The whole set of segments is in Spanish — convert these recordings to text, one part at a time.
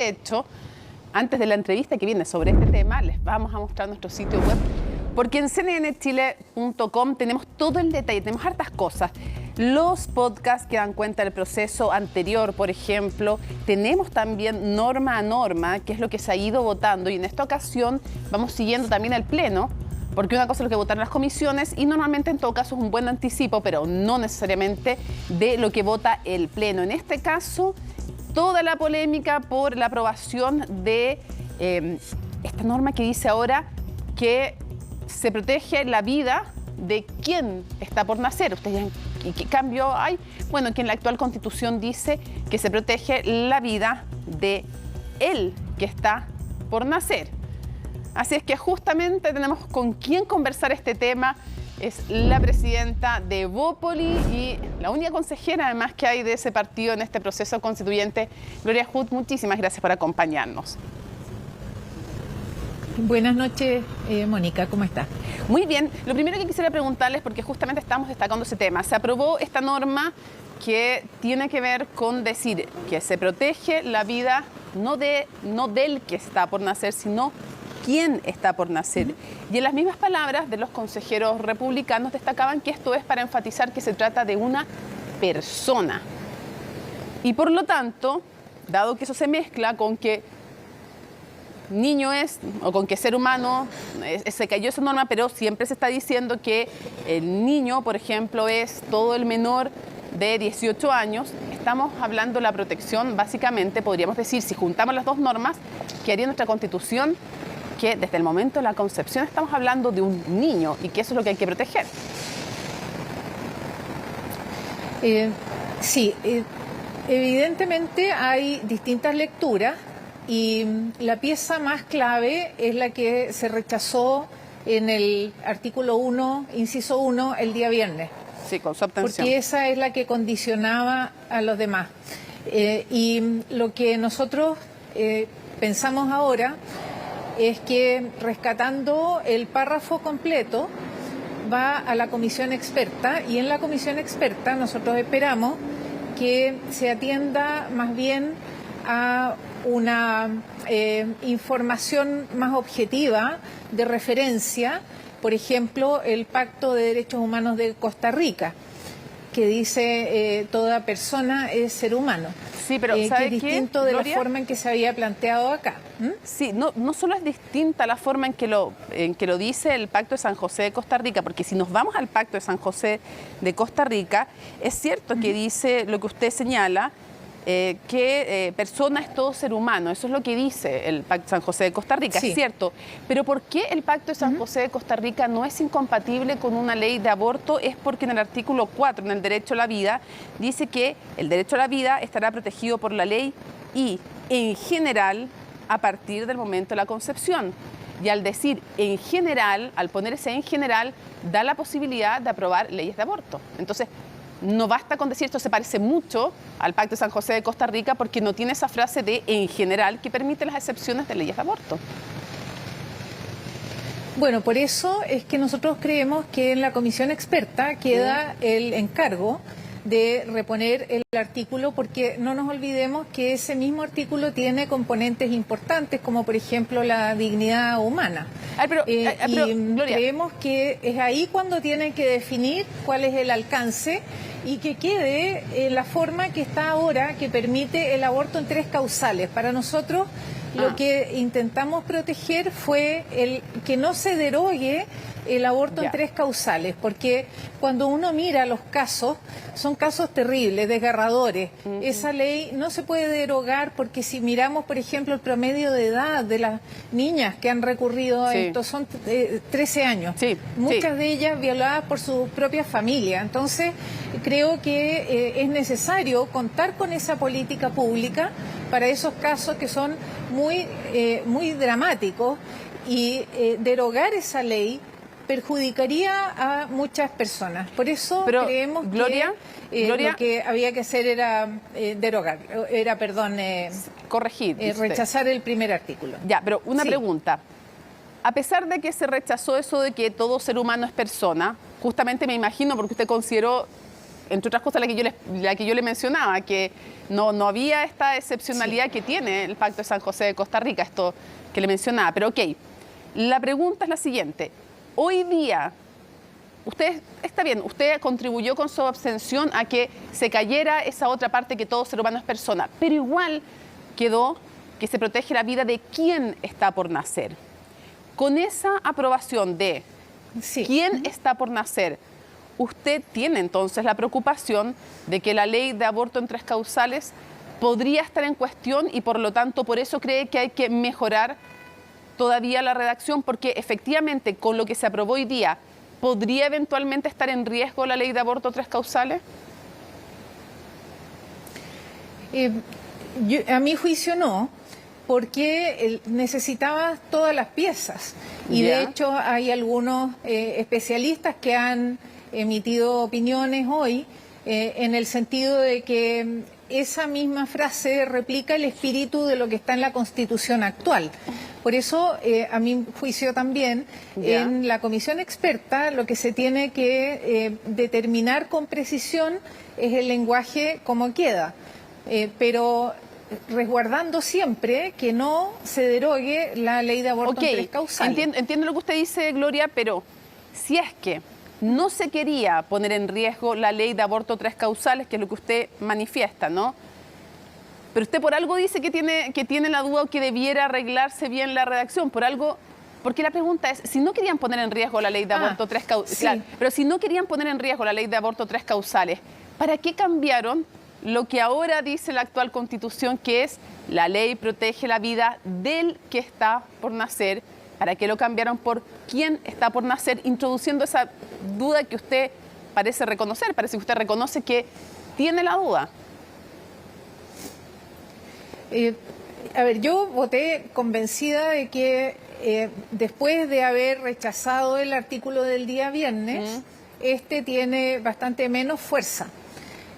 hecho, antes de la entrevista que viene sobre este tema, les vamos a mostrar nuestro sitio web, porque en cnnchile.com tenemos todo el detalle, tenemos hartas cosas. Los podcasts que dan cuenta del proceso anterior, por ejemplo, tenemos también norma a norma, que es lo que se ha ido votando, y en esta ocasión vamos siguiendo también el Pleno, porque una cosa es lo que votaron las comisiones y normalmente en todo caso es un buen anticipo, pero no necesariamente de lo que vota el Pleno. En este caso, toda la polémica por la aprobación de esta norma que dice ahora que se protege la vida de quien está por nacer. Ustedes dirán, ¿y qué cambio hay? Bueno, que en la actual Constitución dice que se protege la vida de él que está por nacer. Así es que justamente tenemos con quién conversar este tema. Es la presidenta de Evópoli y la única consejera además que hay de ese partido en este proceso constituyente, Gloria Hood. Muchísimas gracias por acompañarnos. Buenas noches, Mónica, ¿cómo está? Muy bien. Lo primero que quisiera preguntarles, porque justamente estamos destacando ese tema, se aprobó esta norma que tiene que ver con decir que se protege la vida no del que está por nacer, sino quién está por nacer. Y en las mismas palabras de los consejeros republicanos destacaban que esto es para enfatizar que se trata de una persona. Y por lo tanto, dado que eso se mezcla con que niño es, o con que ser humano, se cayó esa norma, pero siempre se está diciendo que el niño, por ejemplo, es todo el menor de 18 años, estamos hablando de la protección, básicamente, podríamos decir, si juntamos las dos normas, que haría nuestra Constitución que desde el momento de la concepción estamos hablando de un niño y que eso es lo que hay que proteger. Sí, evidentemente hay distintas lecturas y la pieza más clave es la que se rechazó en el artículo 1, inciso 1, el día viernes. Sí, con su abstención. Porque esa es la que condicionaba a los demás. Y lo que nosotros pensamos ahora es que rescatando el párrafo completo va a la comisión experta y en la comisión experta nosotros esperamos que se atienda más bien a una información más objetiva de referencia, por ejemplo, el Pacto de Derechos Humanos de Costa Rica, que dice toda persona es ser humano. Sí, pero que ¿sabe es distinto de la Gloria? forma en que se había planteado acá. Sí, no solo es distinta la forma en que lo dice el Pacto de San José de Costa Rica, porque si nos vamos al Pacto de San José de Costa Rica, es cierto que dice lo que usted señala, que persona es todo ser humano. Eso es lo que dice el Pacto de San José de Costa Rica, sí. Es cierto. Pero ¿por qué el Pacto de San José de Costa Rica no es incompatible con una ley de aborto? Es porque en el artículo 4, en el derecho a la vida, dice que el derecho a la vida estará protegido por la ley y, en general, a partir del momento de la concepción. Y al decir en general, al poner ese en general, da la posibilidad de aprobar leyes de aborto. Entonces, no basta con decir esto se parece mucho al Pacto de San José de Costa Rica porque no tiene esa frase de en general que permite las excepciones de leyes de aborto. Bueno, por eso es que nosotros creemos que en la comisión experta queda el encargo de reponer el artículo, porque no nos olvidemos que ese mismo artículo tiene componentes importantes, como por ejemplo la dignidad humana. Pero, Gloria, creemos que es ahí cuando tienen que definir cuál es el alcance y que quede la forma que está ahora, que permite el aborto en 3 causales. Para nosotros lo que intentamos proteger fue el que no se derogue el aborto en 3 causales, porque cuando uno mira los casos, son casos terribles, desgarradores. Esa ley no se puede derogar porque si miramos, por ejemplo, el promedio de edad de las niñas que han recurrido a esto, son 13 años. Muchas de ellas violadas por su propia familia. Entonces, creo que es necesario contar con esa política pública para esos casos que son muy dramáticos y derogar esa ley perjudicaría a muchas personas. Por eso creemos Gloria, lo que había que hacer era corregir, rechazar el primer artículo. Ya, pero una pregunta. A pesar de que se rechazó eso de que todo ser humano es persona, justamente me imagino, porque usted consideró entre otras cosas la que yo le mencionaba, que no había esta excepcionalidad que tiene el Pacto de San José de Costa Rica, esto que le mencionaba. Pero ok, la pregunta es la siguiente. Hoy día, usted, está bien, usted contribuyó con su abstención a que se cayera esa otra parte que todo ser humano es persona, pero igual quedó que se protege la vida de quien está por nacer. Con esa aprobación de quién está por nacer, usted tiene entonces la preocupación de que la ley de aborto en 3 causales podría estar en cuestión y por lo tanto por eso cree que hay que mejorar todavía la redacción, porque efectivamente con lo que se aprobó hoy día, ¿podría eventualmente estar en riesgo la ley de aborto 3 causales? A mi juicio no, porque necesitaba todas las piezas. Y de hecho hay algunos especialistas que han emitido opiniones hoy en el sentido de que esa misma frase replica el espíritu de lo que está en la Constitución actual. Por eso, a mi juicio también, en la comisión experta lo que se tiene que determinar con precisión es el lenguaje como queda, pero resguardando siempre que no se derogue la ley de aborto en 3 causales. Entiendo lo que usted dice, Gloria, pero si es que no se quería poner en riesgo la ley de aborto 3 causales, que es lo que usted manifiesta, ¿no? Pero usted por algo dice que tiene la duda o que debiera arreglarse bien la redacción, por algo, porque la pregunta es, si no querían poner en riesgo la ley de aborto 3 causales, claro, pero si no querían poner en riesgo la ley de aborto 3 causales, ¿para qué cambiaron lo que ahora dice la actual Constitución, que es la ley protege la vida del que está por nacer? ¿Para qué lo cambiaron por quién está por nacer? Introduciendo esa duda que usted parece reconocer, parece que usted reconoce que tiene la duda. A ver, yo voté convencida de que después de haber rechazado el artículo del día viernes, este tiene bastante menos fuerza.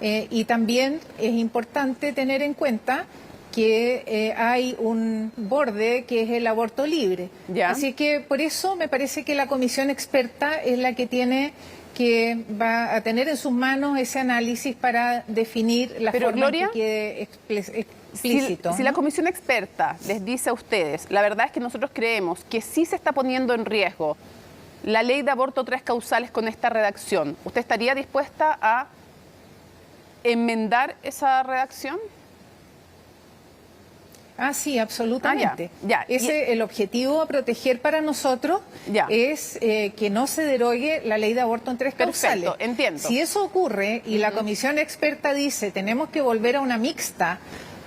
Y también es importante tener en cuenta que hay un borde que es el aborto libre. Así que por eso me parece que la comisión experta es la que va a tener en sus manos ese análisis para definir la forma Gloria, que quede explícito. Si la comisión experta les dice a ustedes, la verdad es que nosotros creemos que sí se está poniendo en riesgo la ley de aborto 3 causales con esta redacción, ¿usted estaría dispuesta a enmendar esa redacción? Sí, absolutamente. El objetivo a proteger para nosotros es que no se derogue la ley de aborto en 3 causales. Perfecto, entiendo. Si eso ocurre y la comisión experta dice tenemos que volver a una mixta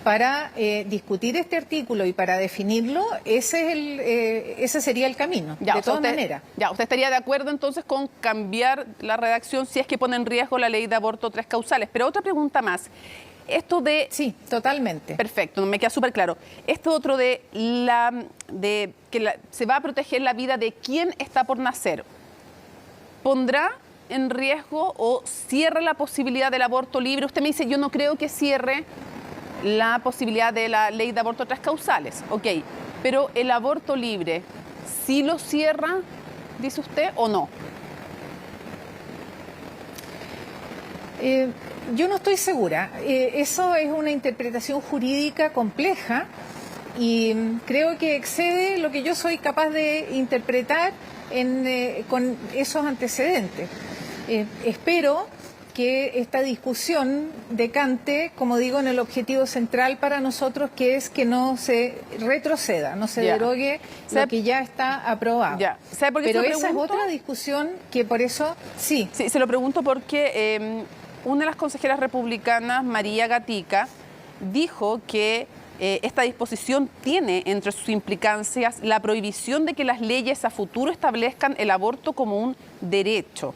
para discutir este artículo y para definirlo, ese sería el camino, de todas maneras. ¿Usted estaría de acuerdo entonces con cambiar la redacción si es que pone en riesgo la ley de aborto 3 causales? Pero otra pregunta más. Esto de... Sí, totalmente. Perfecto, me queda súper claro. Esto otro se va a proteger la vida de quien está por nacer. ¿Pondrá en riesgo o cierra la posibilidad del aborto libre? Usted me dice, yo no creo que cierre la posibilidad de la ley de aborto 3 causales. Ok, pero el aborto libre, ¿sí lo cierra, dice usted, o no? Yo no estoy segura. Eso es una interpretación jurídica compleja y creo que excede lo que yo soy capaz de interpretar con esos antecedentes. Espero que esta discusión decante, como digo, en el objetivo central para nosotros, que es que no se retroceda, no se derogue lo que ya está aprobado. ¿Sabe por qué Pero se lo esa es pregunto? otra discusión que por eso, sí. Sí, se lo pregunto porque una de las consejeras republicanas, María Gatica, dijo que esta disposición tiene entre sus implicancias la prohibición de que las leyes a futuro establezcan el aborto como un derecho.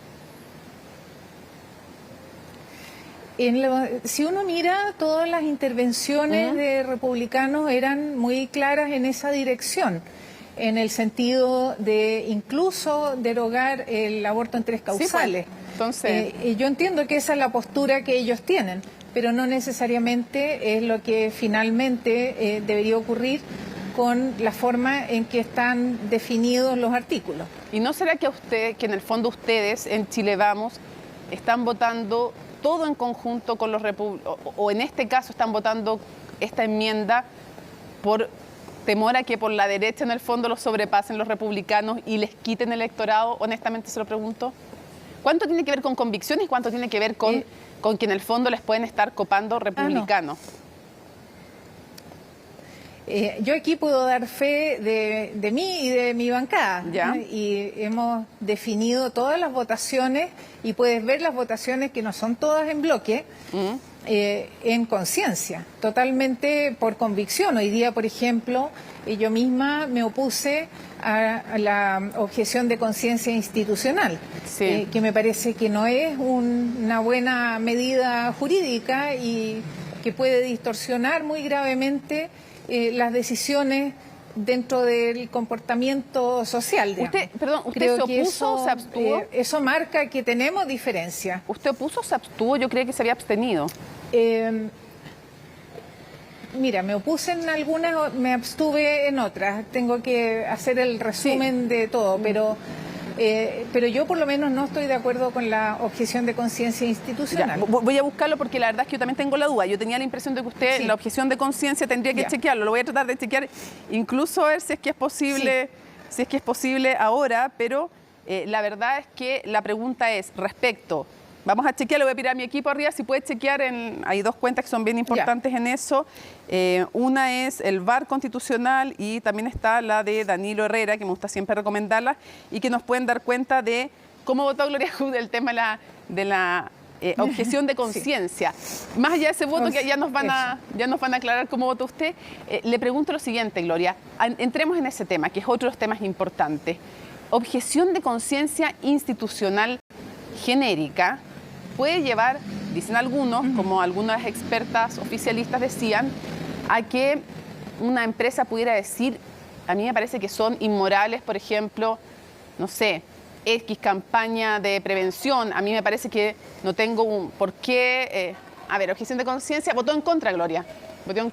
Si uno mira, todas las intervenciones de republicanos eran muy claras en esa dirección, en el sentido de incluso derogar el aborto en 3 causales. Sí, pues. Entonces... yo entiendo que esa es la postura que ellos tienen, pero no necesariamente es lo que finalmente debería ocurrir con la forma en que están definidos los artículos. ¿Y no será que en el fondo ustedes en Chile Vamos están votando todo en conjunto con los republicanos, o en este caso están votando esta enmienda por temor a que por la derecha en el fondo los sobrepasen los republicanos y les quiten el electorado? Honestamente se lo pregunto. ¿Cuánto tiene que ver con convicciones y cuánto tiene que ver con que en el fondo les pueden estar copando republicanos? Yo aquí puedo dar fe de mí y de mi bancada. ¿Ya? Y hemos definido todas las votaciones y puedes ver las votaciones que no son todas en bloque, en conciencia, totalmente por convicción. Hoy día, por ejemplo, yo misma me opuse a la objeción de conciencia institucional, Sí. que me parece que no es una buena medida jurídica y que puede distorsionar muy gravemente las decisiones dentro del comportamiento social. ¿Usted se Creo que opuso o se abstuvo? eso marca que tenemos diferencia. ¿Usted opuso o se abstuvo? Yo creía que se había abstenido. Mira, me opuse en algunas, me abstuve en otras. Tengo que hacer el resumen de todo, pero yo por lo menos no estoy de acuerdo con la objeción de conciencia institucional. Ya, voy a buscarlo porque la verdad es que yo también tengo la duda. Yo tenía la impresión de que usted la objeción de conciencia tendría que chequearlo. Lo voy a tratar de chequear, incluso a ver si es que es posible, si es que es posible ahora, pero la verdad es que la pregunta es respecto. Vamos a chequear, le voy a pedir a mi equipo arriba si puede chequear. Hay dos cuentas que son bien importantes en eso. Una es el VAR constitucional y también está la de Danilo Herrera, que me gusta siempre recomendarla, y que nos pueden dar cuenta de cómo votó Gloria Hood del tema de la objeción de conciencia. Más allá de ese voto que ya nos van a aclarar cómo votó usted, le pregunto lo siguiente, Gloria. Entremos en ese tema, que es otro de los temas importantes. Objeción de conciencia institucional genérica puede llevar, dicen algunos, como algunas expertas oficialistas decían, a que una empresa pudiera decir, a mí me parece que son inmorales, por ejemplo, no sé, X campaña de prevención, a mí me parece que no tengo un por qué, objeción de conciencia, votó en contra, Gloria. Votó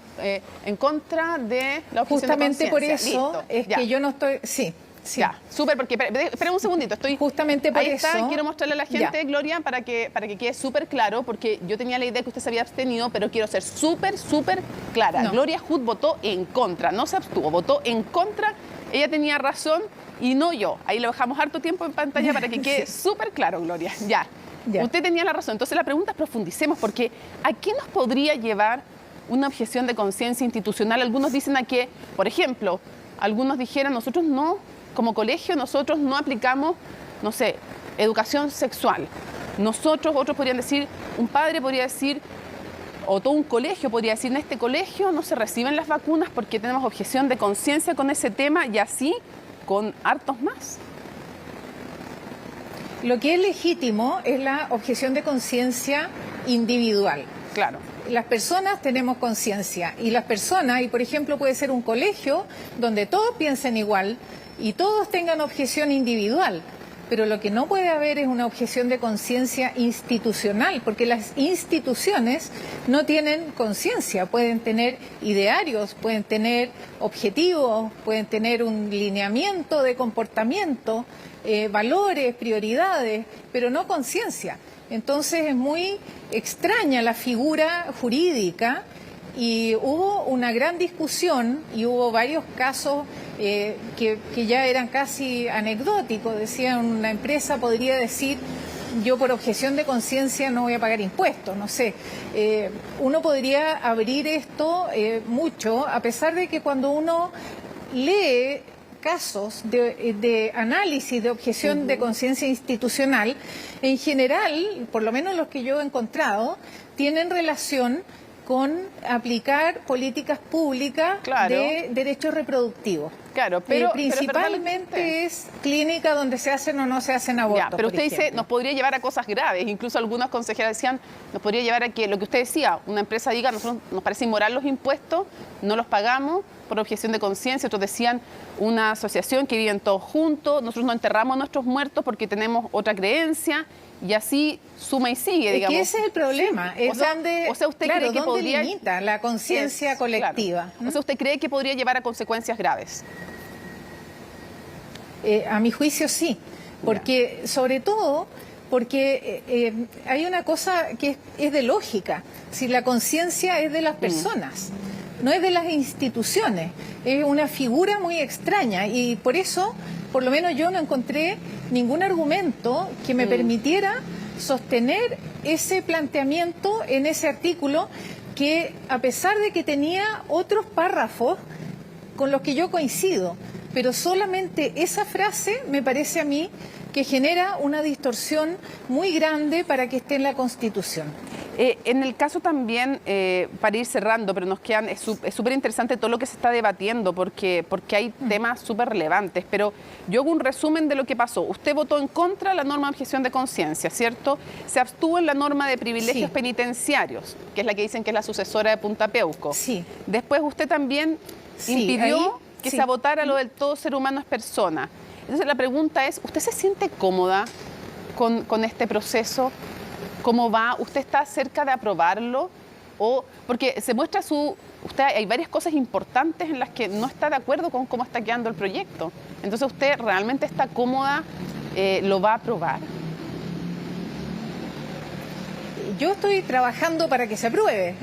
en contra de la objeción Justamente de conciencia. por eso Listo, es que yo no estoy... Sí. Ya, súper, porque espera un segundito, estoy justamente por ahí eso. Está, quiero mostrarle a la gente, Gloria, para que quede súper claro, porque yo tenía la idea que usted se había abstenido, pero quiero ser súper clara. No. Gloria Hood votó en contra, no se abstuvo, votó en contra, ella tenía razón y no yo. Ahí le dejamos harto tiempo en pantalla para que quede súper claro, Gloria. Ya, usted tenía la razón. Entonces la pregunta es profundicemos, porque ¿a qué nos podría llevar una objeción de conciencia institucional? Algunos dicen a que, por ejemplo, algunos dijeran, nosotros no... Como colegio, nosotros no aplicamos, no sé, educación sexual. Otros podrían decir, un padre podría decir, o todo un colegio podría decir, en este colegio no se reciben las vacunas porque tenemos objeción de conciencia con ese tema y así con hartos más. Lo que es legítimo es la objeción de conciencia individual. Claro. Las personas tenemos conciencia y las personas, y por ejemplo puede ser un colegio donde todos piensen igual, y todos tengan objeción individual, pero lo que no puede haber es una objeción de conciencia institucional, porque las instituciones no tienen conciencia, pueden tener idearios, pueden tener objetivos, pueden tener un lineamiento de comportamiento, valores, prioridades, pero no conciencia. Entonces es muy extraña la figura jurídica. Y hubo una gran discusión y hubo varios casos que ya eran casi anecdóticos. Decían, una empresa podría decir, yo por objeción de conciencia no voy a pagar impuestos, no sé. Uno podría abrir esto mucho, a pesar de que cuando uno lee casos de análisis de objeción de conciencia institucional, en general, por lo menos los que yo he encontrado, tienen relación con aplicar políticas públicas de derechos reproductivos. Claro, pero principalmente es clínica donde se hacen o no se hacen abortos. Pero usted dice, nos podría llevar a cosas graves. Incluso algunas consejeras decían, nos podría llevar a que lo que usted decía, una empresa diga, nosotros nos parece inmoral los impuestos, no los pagamos por objeción de conciencia. Otros decían, una asociación que viven todos juntos, nosotros no enterramos a nuestros muertos porque tenemos otra creencia. Y así suma y sigue, digamos. Es que ese es el problema. Sí. ¿Usted cree que podría limita la conciencia colectiva? Claro. O sea, ¿usted cree que podría llevar a consecuencias graves? A mi juicio sí, porque sobre todo porque hay una cosa que es de lógica. Si la conciencia es de las personas, no es de las instituciones, es una figura muy extraña y por eso, por lo menos yo no encontré ningún argumento que me permitiera sostener ese planteamiento en ese artículo que, a pesar de que tenía otros párrafos con los que yo coincido, pero solamente esa frase me parece a mí que genera una distorsión muy grande para que esté en la Constitución. En el caso también, para ir cerrando, pero nos quedan, es súper interesante todo lo que se está debatiendo porque hay temas súper relevantes, pero yo hago un resumen de lo que pasó. Usted votó en contra de la norma de objeción de conciencia, ¿cierto? Se abstuvo en la norma de privilegios penitenciarios, que es la que dicen que es la sucesora de Punta Peuco. Sí. Después usted también impidió que se votara lo del todo ser humano es persona. Entonces la pregunta es, ¿usted se siente cómoda con este proceso? ¿Cómo va? ¿Usted está cerca de aprobarlo? Porque se muestra hay varias cosas importantes en las que no está de acuerdo con cómo está quedando el proyecto. Entonces, ¿usted realmente está cómoda? ¿Lo va a aprobar? Yo estoy trabajando para que se apruebe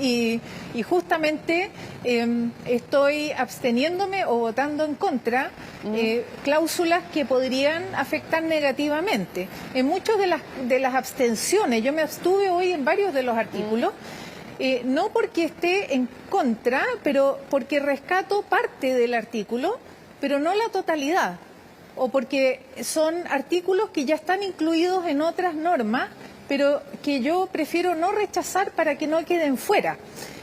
y justamente estoy absteniéndome o votando en contra cláusulas que podrían afectar negativamente. En muchas de las abstenciones, yo me abstuve hoy en varios de los artículos, no porque esté en contra, pero porque rescato parte del artículo, pero no la totalidad, o porque son artículos que ya están incluidos en otras normas, pero que yo prefiero no rechazar para que no queden fuera.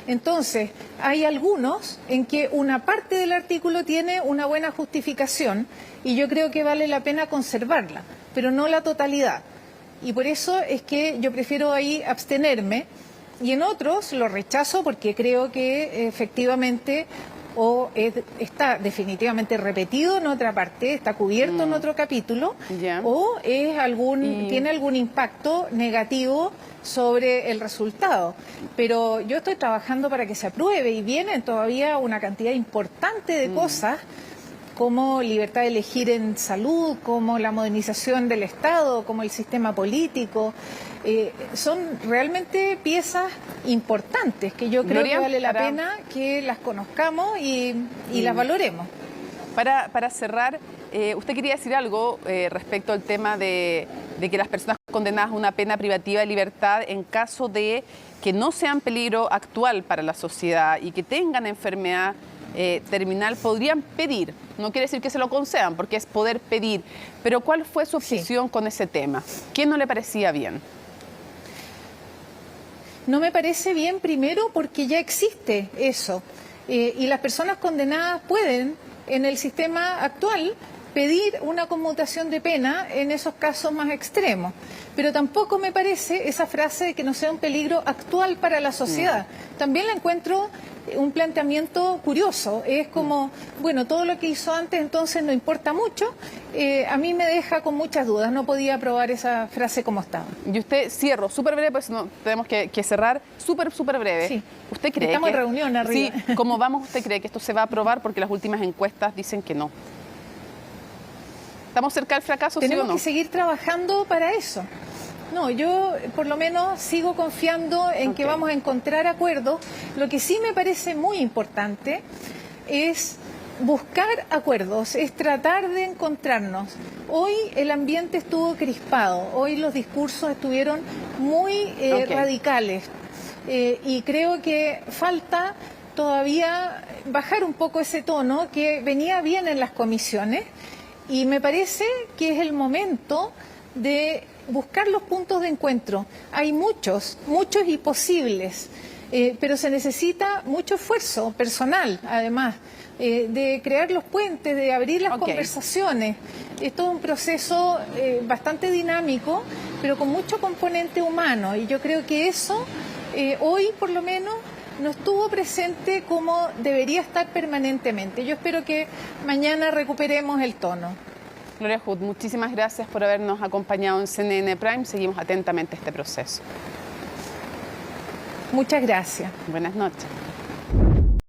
Entonces, hay algunos en que una parte del artículo tiene una buena justificación y yo creo que vale la pena conservarla, pero no la totalidad. Y por eso es que yo prefiero ahí abstenerme y en otros lo rechazo porque creo que efectivamente está definitivamente repetido en otra parte, está cubierto en otro capítulo, o tiene algún impacto negativo sobre el resultado. Pero yo estoy trabajando para que se apruebe y vienen todavía una cantidad importante de cosas, como libertad de elegir en salud, como la modernización del Estado, como el sistema político. Son realmente piezas importantes que yo creo que vale la pena que las conozcamos y las valoremos. Para cerrar, usted quería decir algo respecto al tema de que las personas condenadas a una pena privativa de libertad, en caso de que no sean peligro actual para la sociedad y que tengan enfermedad terminal, podrían pedir. No quiere decir que se lo concedan, porque es poder pedir. Pero ¿cuál fue su obsesión con ese tema? ¿Qué no le parecía bien? No me parece bien, primero, porque ya existe eso. Y las personas condenadas pueden, en el sistema actual, pedir una conmutación de pena en esos casos más extremos. Pero tampoco me parece esa frase de que no sea un peligro actual para la sociedad. También la encuentro un planteamiento curioso. Es como, bueno, todo lo que hizo antes entonces no importa mucho. A mí me deja con muchas dudas. No podía aprobar esa frase como estaba. Y usted, cierro, súper breve, pues no, tenemos que cerrar, súper breve. Sí. ¿Usted cree Estamos en reunión arriba. Sí, ¿cómo vamos? ¿Usted cree que esto se va a aprobar? Porque las últimas encuestas dicen que no. ¿Estamos cerca del fracaso, sí o no? Tenemos que seguir trabajando para eso. No, yo por lo menos sigo confiando en que vamos a encontrar acuerdos. Lo que sí me parece muy importante es buscar acuerdos, es tratar de encontrarnos. Hoy el ambiente estuvo crispado, hoy los discursos estuvieron muy radicales y creo que falta todavía bajar un poco ese tono que venía bien en las comisiones y me parece que es el momento de buscar los puntos de encuentro. Hay muchos y posibles, pero se necesita mucho esfuerzo personal, además, de crear los puentes, de abrir las conversaciones. Es todo un proceso bastante dinámico, pero con mucho componente humano, y yo creo que eso, hoy por lo menos, no estuvo presente como debería estar permanentemente. Yo espero que mañana recuperemos el tono. Gloria Hood, muchísimas gracias por habernos acompañado en CNN Prime. Seguimos atentamente este proceso. Muchas gracias. Buenas noches.